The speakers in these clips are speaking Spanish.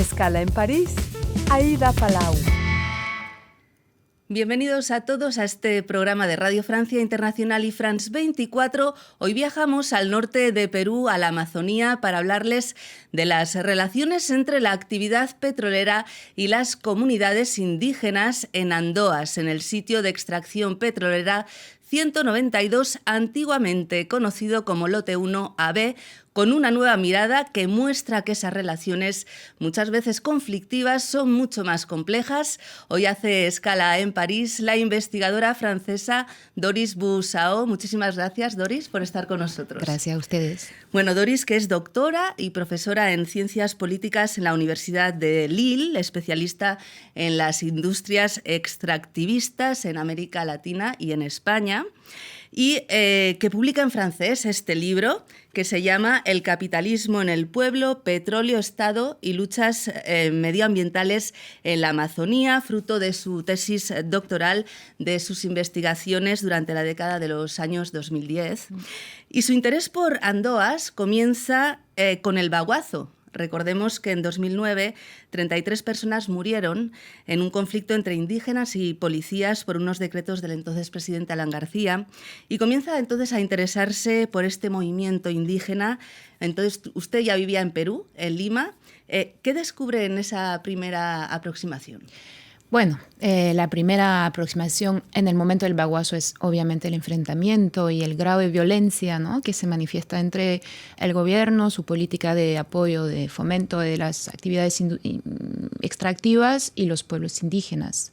Escala en París, Aida Palau. Bienvenidos a todos a este programa de Radio Francia Internacional y France 24. Hoy viajamos al norte de Perú, a la Amazonía, para hablarles de las relaciones entre la actividad petrolera y las comunidades indígenas en Andoas, en el sitio de extracción petrolera 192, antiguamente conocido como Lote 1AB, con una nueva mirada que muestra que esas relaciones, muchas veces conflictivas, son mucho más complejas. Hoy hace escala en París la investigadora francesa Doris Boussao. Muchísimas gracias, Doris, por estar con nosotros. Gracias a ustedes. Bueno, Doris, que es doctora y profesora en Ciencias Políticas en la Universidad de Lille, especialista en las industrias extractivistas en América Latina y en España, y que publica en francés este libro que se llama El capitalismo en el pueblo, petróleo, Estado y luchas medioambientales en la Amazonía, fruto de su tesis doctoral, de sus investigaciones durante la década de los años 2010. Y su interés por Andoas comienza con el baguazo. Recordemos que en 2009 33 personas murieron en un conflicto entre indígenas y policías por unos decretos del entonces presidente Alan García, y comienza entonces a interesarse por este movimiento indígena. Entonces usted ya vivía en Perú, en Lima. ¿Qué descubre en esa primera aproximación? Bueno, la primera aproximación en el momento del baguazo es obviamente el enfrentamiento y el grado de violencia, ¿no?, que se manifiesta entre el gobierno, su política de apoyo, de fomento de las actividades extractivas y los pueblos indígenas.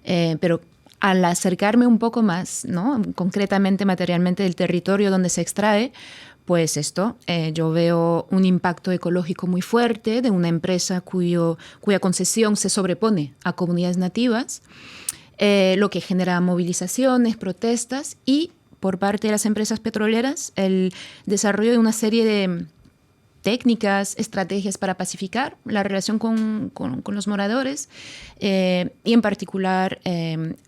Pero al acercarme un poco más, ¿no?, concretamente, materialmente, del territorio donde se extrae, pues yo veo un impacto ecológico muy fuerte de una empresa cuya concesión se sobrepone a comunidades nativas, lo que genera movilizaciones, protestas y, por parte de las empresas petroleras, el desarrollo de una serie de técnicas, estrategias para pacificar la relación con los moradores y, en particular,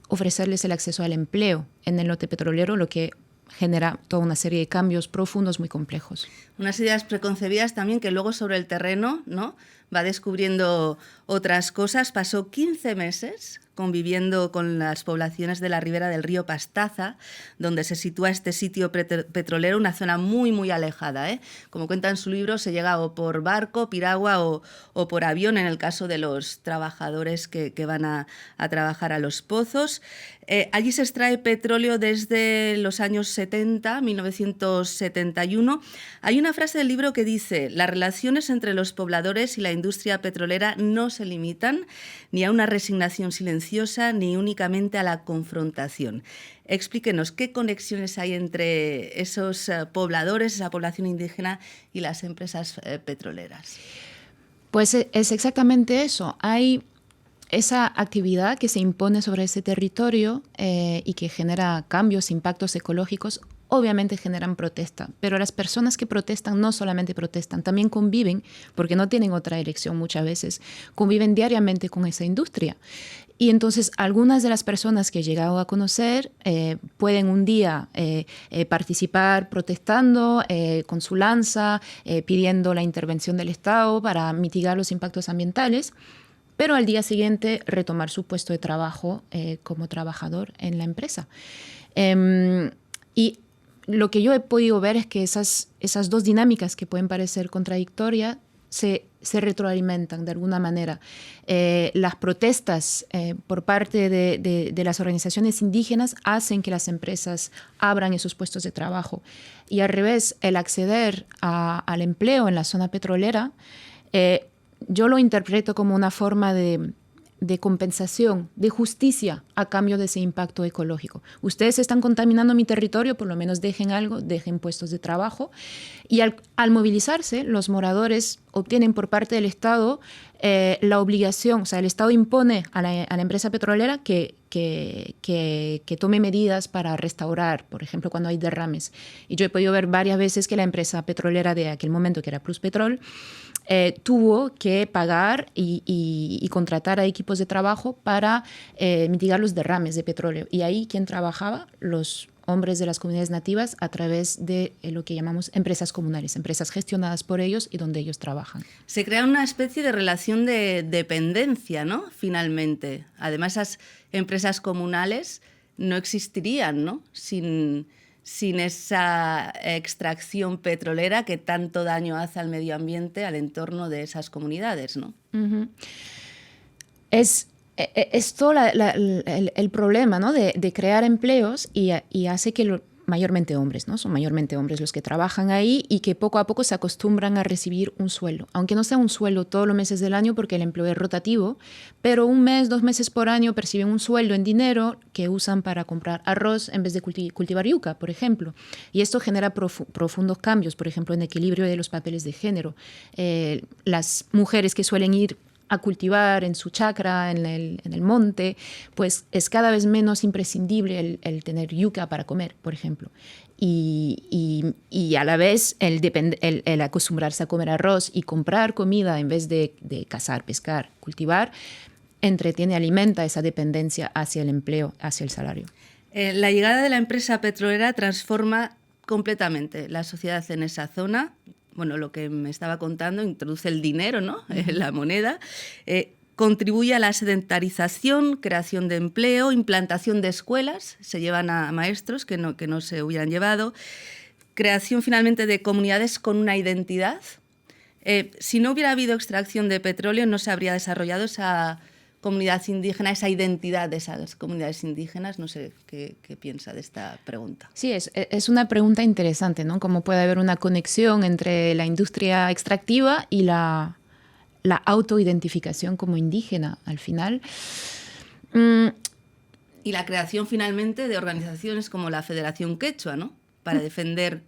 ofrecerles el acceso al empleo en el lote petrolero, lo que genera toda una serie de cambios profundos muy complejos. Unas ideas preconcebidas también que luego sobre el terreno, ¿no?, va descubriendo otras cosas. Pasó 15 meses conviviendo con las poblaciones de la ribera del río Pastaza, donde se sitúa este sitio petrolero, una zona muy, muy alejada, ¿eh? Como cuenta en su libro, se llega o por barco, piragua o por avión, en el caso de los trabajadores que van a trabajar a los pozos. Allí se extrae petróleo desde los años 70, 1971. Hay una frase del libro que dice: las relaciones entre los pobladores y la industria petrolera no se limitan ni a una resignación silenciosa ni únicamente a la confrontación. Explíquenos qué conexiones hay entre esos pobladores, esa población indígena y las empresas petroleras. Pues es exactamente eso. Hay esa actividad que se impone sobre ese territorio y que genera cambios, impactos ecológicos. Obviamente generan protesta, pero las personas que protestan no solamente protestan, también conviven, porque no tienen otra elección muchas veces, conviven diariamente con esa industria. Y entonces algunas de las personas que he llegado a conocer pueden un día participar protestando con su lanza, pidiendo la intervención del Estado para mitigar los impactos ambientales, pero al día siguiente retomar su puesto de trabajo como trabajador en la empresa. Y lo que yo he podido ver es que esas dos dinámicas que pueden parecer contradictorias se retroalimentan de alguna manera. Las protestas por parte de las organizaciones indígenas hacen que las empresas abran esos puestos de trabajo. Y al revés, el acceder al empleo en la zona petrolera, yo lo interpreto como una forma de compensación, de justicia a cambio de ese impacto ecológico. Ustedes están contaminando mi territorio, por lo menos dejen algo, dejen puestos de trabajo. Y al movilizarse, los moradores obtienen por parte del Estado la obligación, o sea, el Estado impone a la empresa petrolera que tome medidas para restaurar, por ejemplo, cuando hay derrames. Y yo he podido ver varias veces que la empresa petrolera de aquel momento, que era Pluspetrol, tuvo que pagar y contratar a equipos de trabajo para mitigar los derrames de petróleo. Y ahí, ¿quién trabajaba? Los hombres de las comunidades nativas a través de lo que llamamos empresas comunales, empresas gestionadas por ellos y donde ellos trabajan. Se crea una especie de relación de dependencia, ¿no? Finalmente. Además, esas empresas comunales no existirían, ¿no? Sin esa extracción petrolera que tanto daño hace al medio ambiente, al entorno de esas comunidades, ¿no? Uh-huh. Es todo el problema, ¿no? de crear empleos y hace que mayormente hombres, ¿no? Son mayormente hombres los que trabajan ahí y que poco a poco se acostumbran a recibir un sueldo, aunque no sea un sueldo todos los meses del año porque el empleo es rotativo, pero 1 mes, 2 meses por año perciben un sueldo en dinero que usan para comprar arroz en vez de cultivar yuca, por ejemplo. Y esto genera profundos cambios, por ejemplo, en el equilibrio de los papeles de género. Las mujeres que suelen ir a cultivar en su chacra, en el monte, pues es cada vez menos imprescindible el tener yuca para comer, por ejemplo. Y a la vez el acostumbrarse a comer arroz y comprar comida en vez de cazar, pescar, cultivar, entretiene, alimenta esa dependencia hacia el empleo, hacia el salario. La llegada de la empresa petrolera transforma completamente la sociedad en esa zona. Bueno, lo que me estaba contando, introduce el dinero, ¿no? La moneda, contribuye a la sedentarización, creación de empleo, implantación de escuelas, se llevan a maestros que no se hubieran llevado, creación finalmente de comunidades con una identidad. Si no hubiera habido extracción de petróleo, no se habría desarrollado esa comunidad indígena, esa identidad de esas comunidades indígenas. No sé qué piensa de esta pregunta. Sí, es una pregunta interesante, ¿no? Cómo puede haber una conexión entre la industria extractiva y la autoidentificación como indígena al final. Y la creación finalmente de organizaciones como la Federación Quechua, ¿no? Para defender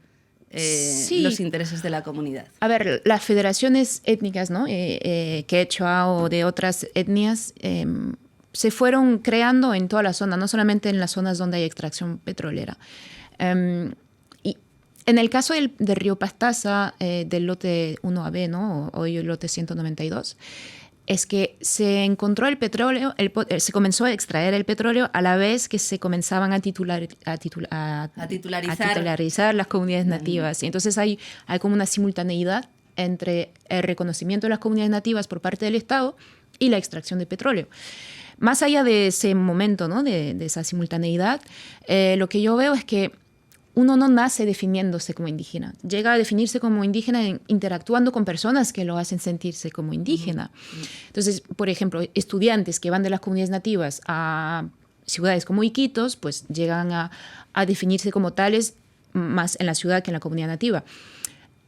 sí, los intereses de la comunidad. A ver, las federaciones étnicas, ¿no? Quechua o de otras etnias se fueron creando en toda la zona, no solamente en las zonas donde hay extracción petrolera. Y en el caso del río Pastaza, del lote 1AB, ¿no? Hoy el lote 192, es que se encontró el petróleo, se comenzó a extraer el petróleo a la vez que se comenzaban a titularizar las comunidades nativas. Y entonces hay como una simultaneidad entre el reconocimiento de las comunidades nativas por parte del Estado y la extracción de petróleo. Más allá de ese momento, ¿no? de esa simultaneidad, lo que yo veo es que uno no nace definiéndose como indígena. Llega a definirse como indígena interactuando con personas que lo hacen sentirse como indígena. Entonces, por ejemplo, estudiantes que van de las comunidades nativas a ciudades como Iquitos, pues llegan a definirse como tales más en la ciudad que en la comunidad nativa.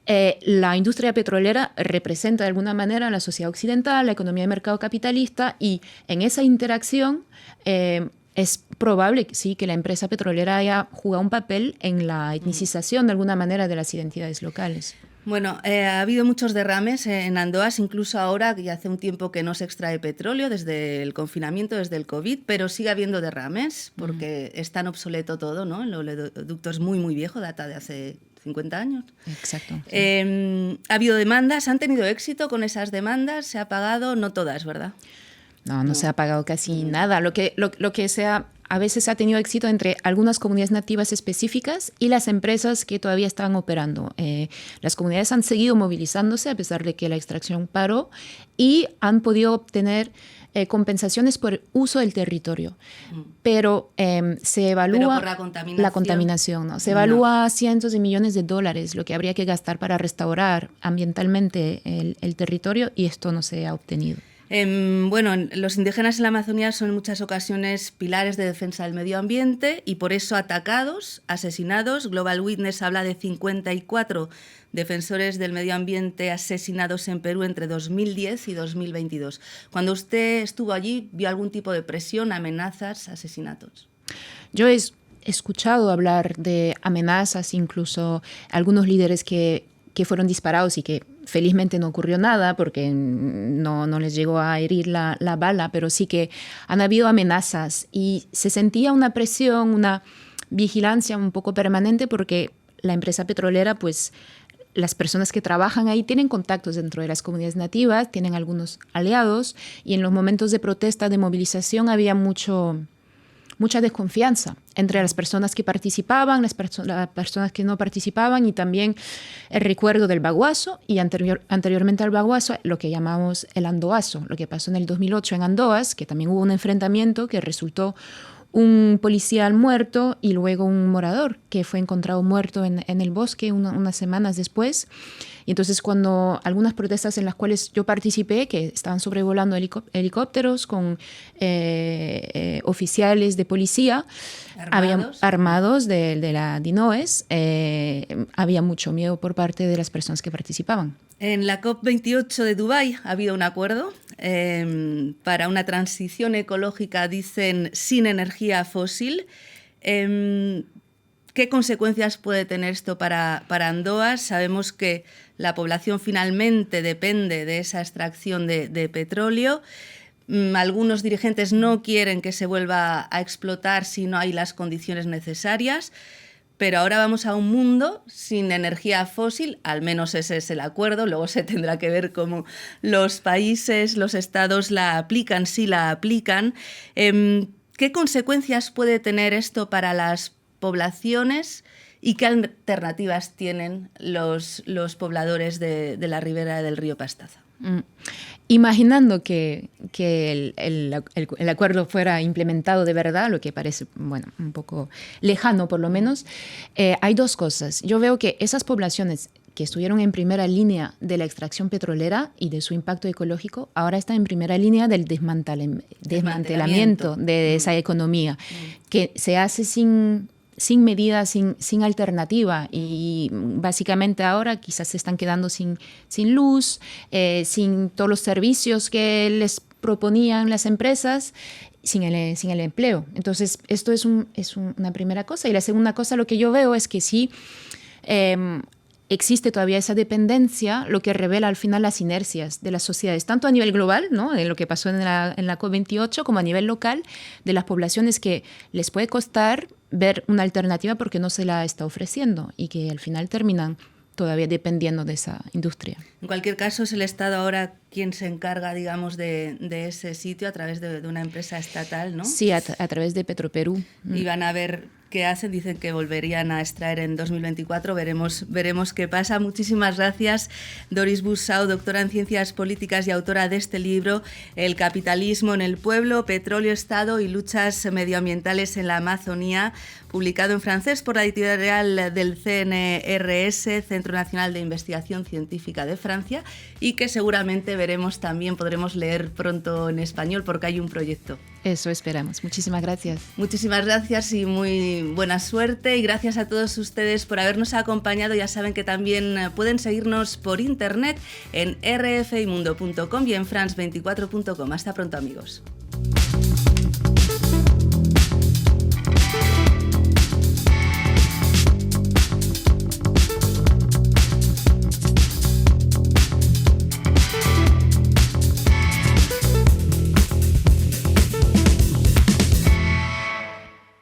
La industria petrolera representa de alguna manera a la sociedad occidental, la economía de mercado capitalista, y en esa interacción es probable, sí, que la empresa petrolera haya jugado un papel en la etnicización de alguna manera de las identidades locales. Bueno, ha habido muchos derrames en Andoas, incluso ahora, que ya hace un tiempo que no se extrae petróleo, desde el confinamiento, desde el COVID, pero sigue habiendo derrames porque es tan obsoleto todo, ¿no? El oleoducto es muy, muy viejo, data de hace 50 años. Exacto. Sí. Ha habido demandas, ¿han tenido éxito con esas demandas? ¿Se ha pagado? No todas, ¿verdad? No se ha pagado casi nada. Lo que a veces ha tenido éxito entre algunas comunidades nativas específicas y las empresas que todavía estaban operando. Las comunidades han seguido movilizándose a pesar de que la extracción paró y han podido obtener compensaciones por el uso del territorio. Pero se evalúa por la contaminación, ¿no? Se evalúa cientos de millones de dólares lo que habría que gastar para restaurar ambientalmente el territorio, y esto no se ha obtenido. Bueno, los indígenas en la Amazonía son en muchas ocasiones pilares de defensa del medio ambiente y por eso atacados, asesinados. Global Witness habla de 54 defensores del medio ambiente asesinados en Perú entre 2010 y 2022. Cuando usted estuvo allí, ¿vio algún tipo de presión, amenazas, asesinatos? Yo he escuchado hablar de amenazas, incluso algunos líderes que fueron disparados y que felizmente no ocurrió nada porque no les llegó a herir la bala, pero sí que han habido amenazas y se sentía una presión, una vigilancia un poco permanente porque la empresa petrolera, pues las personas que trabajan ahí tienen contactos dentro de las comunidades nativas, tienen algunos aliados, y en los momentos de protesta, de movilización, había mucho mucha desconfianza entre las personas que participaban, las personas que no participaban, y también el recuerdo del baguazo y anteriormente al baguazo lo que llamamos el andoazo, lo que pasó en el 2008 en Andoas, que también hubo un enfrentamiento que resultó un policía muerto y luego un morador que fue encontrado muerto en el bosque unas semanas después. Y entonces cuando algunas protestas en las cuales yo participé, que estaban sobrevolando helicópteros con oficiales de policía armados de la DINOES, había mucho miedo por parte de las personas que participaban. En la COP28 de Dubái ha habido un acuerdo para una transición ecológica, dicen, sin energía fósil. ¿Qué consecuencias puede tener esto para Andoas? Sabemos que la población finalmente depende de esa extracción de petróleo. Algunos dirigentes no quieren que se vuelva a explotar si no hay las condiciones necesarias. Pero ahora vamos a un mundo sin energía fósil, al menos ese es el acuerdo, luego se tendrá que ver cómo los países, los estados la aplican, si la aplican. ¿Qué consecuencias puede tener esto para las poblaciones y qué alternativas tienen los pobladores de la ribera del río Pastaza? Imaginando que el acuerdo fuera implementado de verdad, lo que parece, bueno, un poco lejano por lo menos, hay dos cosas. Yo veo que esas poblaciones que estuvieron en primera línea de la extracción petrolera y de su impacto ecológico, ahora están en primera línea del desmantelamiento de esa economía, que se hace sin medida, sin alternativa, y básicamente ahora quizás se están quedando sin luz, sin todos los servicios que les proponían las empresas, sin el empleo. Entonces, esto es una primera cosa. Y la segunda cosa, lo que yo veo es que sí existe todavía esa dependencia, lo que revela al final las inercias de las sociedades, tanto a nivel global, ¿no?, de lo que pasó en la COP28, como a nivel local, de las poblaciones que les puede costar ver una alternativa porque no se la está ofreciendo y que al final terminan todavía dependiendo de esa industria. En cualquier caso, es el Estado ahora quien se encarga, digamos, de ese sitio a través de una empresa estatal, ¿no? Sí, a través de Petroperú. Y van a ver qué hacen, dicen que volverían a extraer en 2024, veremos qué pasa. Muchísimas gracias, Doris Bussau, doctora en Ciencias Políticas y autora de este libro, El capitalismo en el pueblo, petróleo, Estado y luchas medioambientales en la Amazonía, publicado en francés por la editorial del CNRS, Centro Nacional de Investigación Científica de Francia, y que seguramente podremos leer pronto en español porque hay un proyecto. Eso esperamos. Muchísimas gracias. Muchísimas gracias y muy buena suerte, y gracias a todos ustedes por habernos acompañado. Ya saben que también pueden seguirnos por internet en rfimundo.com y en france24.com. Hasta pronto, amigos.